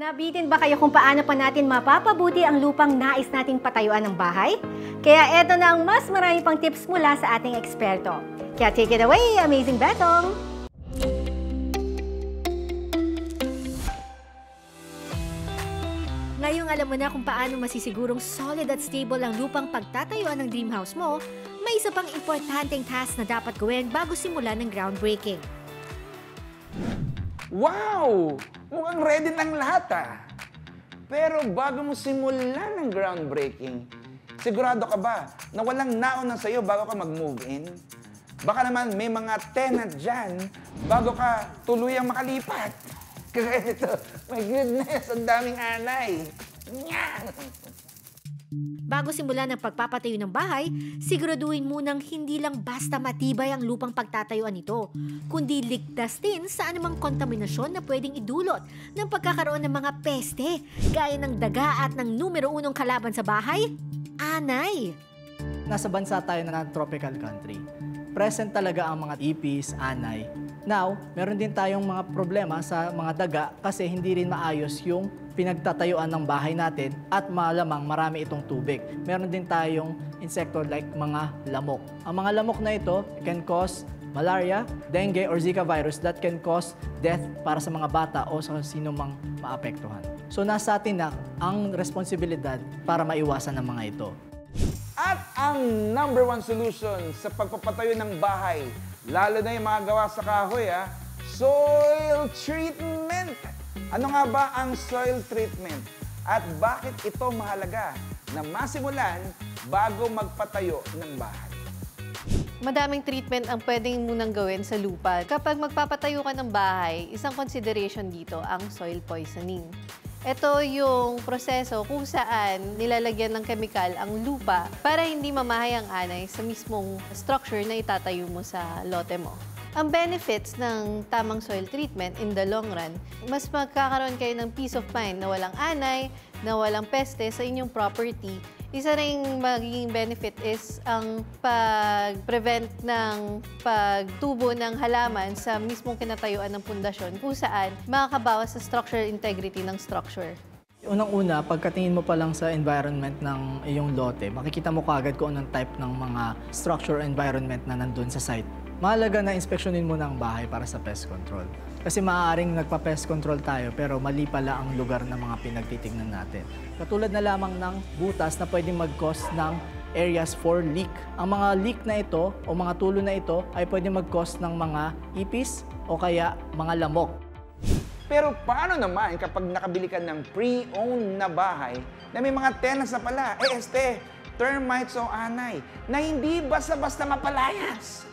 Nabitin ba kayo kung paano pa natin mapapabuti ang lupang nais nating patayuan ng bahay? Kaya eto na ang mas marami pang tips mula sa ating eksperto. Kaya take it away, Amazing Betong! Ngayong alam mo na kung paano masisigurong solid at stable ang lupang pagtatayuan ng dream house mo, may isa pang importanteng task na dapat gawin bago simulan ng groundbreaking. Wow! Mukhang ready ng lahat Pero bago mo simulan ng groundbreaking, sigurado ka ba na walang nauna sa'yo bago ka mag-move in? Baka naman may mga tenant dyan bago ka tuluyang makalipat. Kaya ito, my goodness, ang daming anay. Bago simulan ang pagpapatayo ng bahay, siguraduhin munang hindi lang basta matibay ang lupang pagtatayuan nito, kundi ligtas din sa anumang kontaminasyon na pwedeng idulot ng pagkakaroon ng mga peste, gaya ng daga at ng numero 1 kalaban sa bahay, anay. Nasa bansa tayo na tropical country. Present talaga ang mga ipis, anay. Now, meron din tayong mga problema sa mga daga kasi hindi rin maayos yung pinagtatayuan ng bahay natin at malamang marami itong tubig. Meron din tayong insecto like mga lamok. Ang mga lamok na ito can cause malaria, dengue, or Zika virus that can cause death para sa mga bata o sa sino mang maapektuhan. So nasa atin na ang responsibilidad para maiwasan ang mga ito. At ang number 1 solution sa pagpapatayo ng bahay, lalo na yung mga gawa sa kahoy, soil treatment. Ano nga ba ang soil treatment? At bakit ito mahalaga na masimulan bago magpatayo ng bahay? Madaming treatment ang pwedeng munang gawin sa lupa. Kapag magpapatayo ka ng bahay, isang consideration dito ang soil poisoning. Ito yung proseso kung saan nilalagyan ng kemikal ang lupa para hindi mamahay ang anay sa mismong structure na itatayo mo sa lote mo. Ang benefits ng tamang soil treatment in the long run, mas magkakaroon kayo ng peace of mind na walang anay, na walang peste sa inyong property. Isa ring magiging benefit is ang pag-prevent ng pagtubo ng halaman sa mismong kinatayuan ng pundasyon kung saan makakabawas sa structural integrity ng structure. Unang-una, pagkatingin mo pa lang sa environment ng iyong lote, makikita mo kaagad kung anong type ng mga structure environment na nandun sa site. Mahalaga na inspeksyonin mo ng bahay para sa pest control. Kasi maaaring nagpa-pest control tayo pero mali pala ang lugar ng mga pinagtitignan natin. Katulad na lamang ng butas na pwedeng mag-cause ng areas for leak. Ang mga leak na ito o mga tulo na ito ay pwedeng mag-cause ng mga ipis o kaya mga lamok. Pero paano naman kapag nakabili ka ng pre-owned na bahay na may mga tenants na pala, termites o anay, na hindi basta-basta mapalayas?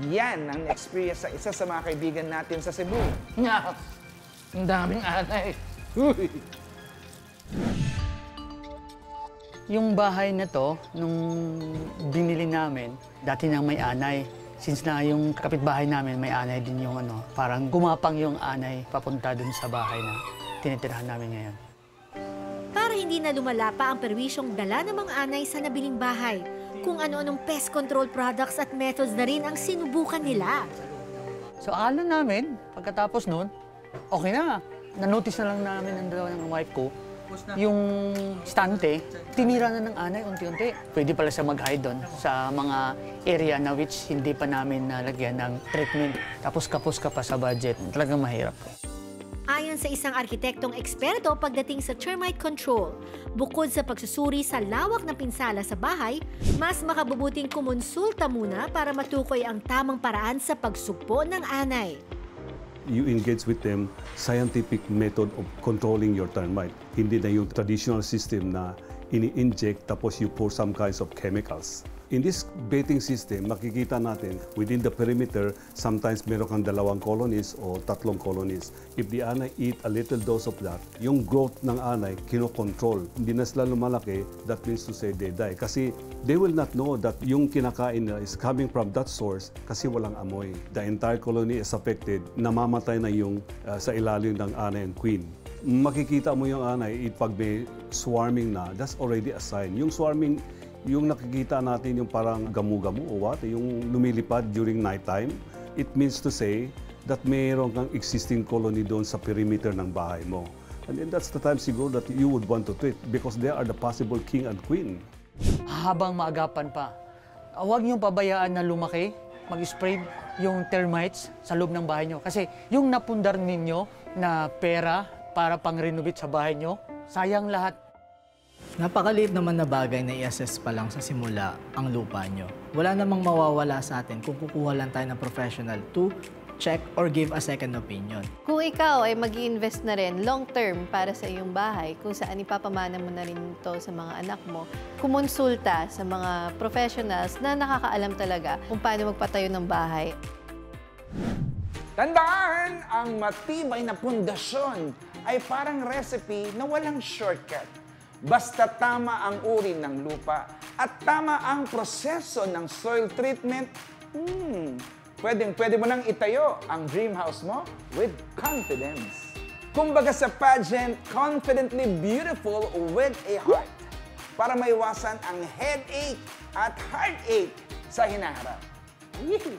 Yan ang experience sa isa sa mga kaibigan natin sa Cebu. Ang daming anay. Yung bahay na to, nung binili namin, dati nang may anay. Since na yung kapitbahay namin, may anay din yung parang gumapang yung anay papunta dun sa bahay na tinitirahan namin ngayon. Para hindi na lumala pa ang perwisyong dala ng mga anay sa nabiling bahay, kung ano-anong pest control products at methods na rin ang sinubukan nila. So akala namin, pagkatapos nun, okay na. Na-notice na lang namin ng dalawa ng wife ko, yung stante, tinira na ng anay unti-unti. Pwede pala siya mag-hide doon sa mga area na which hindi pa namin nalagyan ng treatment. Tapos kapos ka pa sa budget, talagang mahirap. Ayon sa isang arkitektong eksperto pagdating sa termite control, bukod sa pagsusuri sa lawak ng pinsala sa bahay, mas makabubuting kumonsulta muna para matukoy ang tamang paraan sa pagsugpo ng anay. You engage with them scientific method of controlling your termite. Hindi na yung traditional system na ini-inject tapos you pour some kinds of chemicals. In this baiting system, makikita natin within the perimeter, sometimes meron kang 2 colonies o 3 colonies. If the anay eat a little dose of that, yung growth ng anay, kinokontrol. Hindi na sila lumalaki, that means to say they die. Kasi they will not know that yung kinakain nila is coming from that source kasi walang amoy. The entire colony is affected, namamatay na yung sa ilalim ng anay and queen. Makikita mo yung anay, pag may swarming na, that's already a sign. Yung swarming, yung nakikita natin yung parang gamu-gamu o what, yung lumilipad during nighttime, it means to say that mayroon kang existing colony doon sa perimeter ng bahay mo. And then that's the time siguro that you would want to treat because they are the possible king and queen. Habang maagapan pa, huwag niyong pabayaan na lumaki, mag-spread yung termites sa loob ng bahay niyo. Kasi yung napundar ninyo na pera para pang-renovate sa bahay niyo, sayang lahat. Napakaliit naman na bagay na i-assess pa lang sa simula ang lupa nyo. Wala namang mawawala sa atin kung kukuha lang tayo ng professional to check or give a second opinion. Kung ikaw ay mag-i-invest na rin long-term para sa iyong bahay, kung saan ipapamana mo na rin ito sa mga anak mo, kumonsulta sa mga professionals na nakakaalam talaga kung paano magpatayo ng bahay. Tandaan, ang matibay na pundasyon ay parang recipe na walang shortcut. Basta tama ang uri ng lupa at tama ang proseso ng soil treatment, pwede mo nang itayo ang dream house mo with confidence. Kumbaga sa pageant, confidently beautiful with a heart para maiwasan ang headache at heartache sa hinaharap. Yee!